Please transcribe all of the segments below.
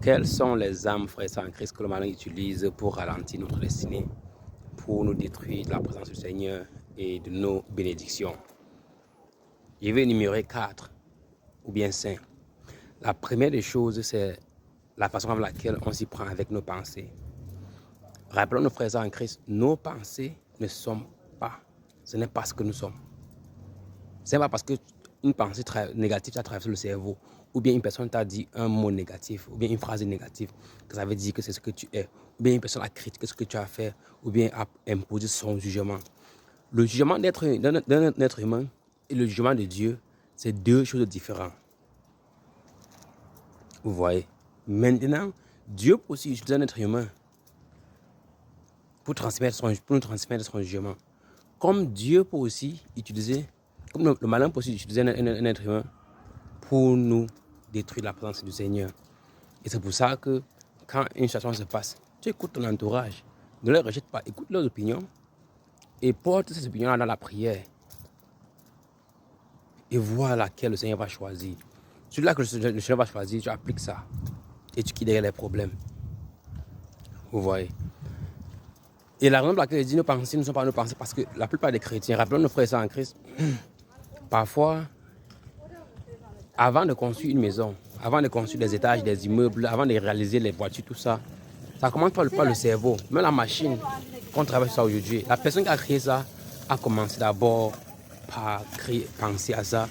Quelles sont les armes, frères et sœurs en Christ, que le malin utilise pour ralentir notre destinée, pour nous détruire de la présence du Seigneur et de nos bénédictions? Je vais énumérer 4 ou bien 5. La première des choses, c'est la façon avec laquelle on s'y prend avec nos pensées. Rappelons nos frères et sœurs en Christ, nos pensées ne sont pas, ce n'est pas ce que nous sommes. Ce n'est pas parce qu'une pensée négative t'a traversé le cerveau, ou bien une personne t'a dit un mot négatif, ou bien une phrase négative, que ça veut dire que c'est ce que tu es, ou bien une personne a critiqué ce que tu as fait, ou bien a imposé son jugement. Le jugement d'un être humain et le jugement de Dieu, c'est deux choses différentes. Vous voyez? Maintenant, Dieu peut aussi utiliser un être humain pour nous transmettre son jugement. Comme Dieu peut aussi utiliser, comme le malin peut aussi utiliser un être humain pour nous détruire la présence du Seigneur. Et c'est pour ça que quand une situation se passe, tu écoutes ton entourage, ne les rejette pas, écoute leurs opinions et porte ces opinions-là dans la prière. Et vois laquelle le Seigneur va choisir. Celui-là que le Seigneur va choisir, tu appliques ça et tu quittes derrière les problèmes. Vous voyez? Et la raison pour laquelle je dis nos pensées ne sont pas nos pensées, parce que la plupart des chrétiens, rappelons nos frères et sœurs en Christ, parfois, avant de construire une maison, avant de construire des étages, des immeubles, avant de réaliser les voitures, tout ça, ça commence par le cerveau. Même la machine qu'on travaille sur ça aujourd'hui, la personne qui a créé ça a commencé d'abord par penser à ça,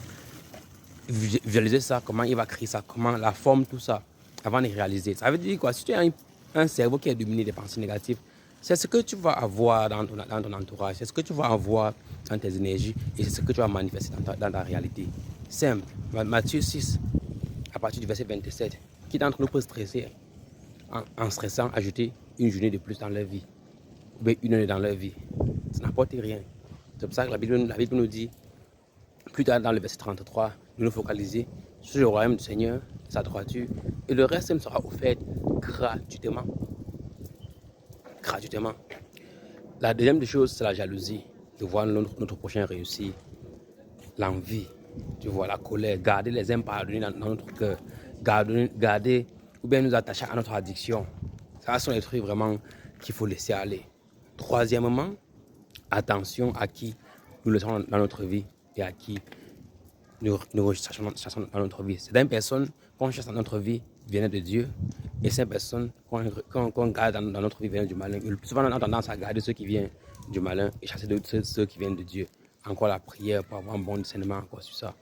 visualiser ça, comment il va créer ça, comment la forme, tout ça, avant de réaliser. Ça veut dire quoi? Si tu as un cerveau qui est dominé des pensées négatives, c'est ce que tu vas avoir dans ton entourage, c'est ce que tu vas avoir dans tes énergies et c'est ce que tu vas manifester dans ta réalité. Simple. Matthieu 6, à partir du verset 27. Qui d'entre nous peut stresser en stressant, ajouter une journée de plus dans leur vie, ou bien une année dans leur vie? Ça n'apporte rien. C'est pour ça que la Bible nous dit, plus tard dans le verset 33, de nous focaliser sur le royaume du Seigneur, sa droiture, et le reste me sera offert gratuitement. Gratuitement. La deuxième des choses, c'est la jalousie, de voir notre prochain réussir, l'envie, tu vois, la colère, garder les impardonnés dans notre cœur, garder ou bien nous attacher à notre addiction. Ça sont les trucs vraiment qu'il faut laisser aller. Troisièmement, attention à qui nous laissons dans notre vie et à qui nous recherchons dans notre vie. Certaines personnes qu'on cherche dans notre vie viennent de Dieu et ces personnes qu'on garde dans notre vie viennent du malin. Le plus souvent, on a tendance à garder ceux qui viennent du malin et chasser ceux qui viennent de Dieu. Encore la prière pour avoir un bon discernement encore sur ça.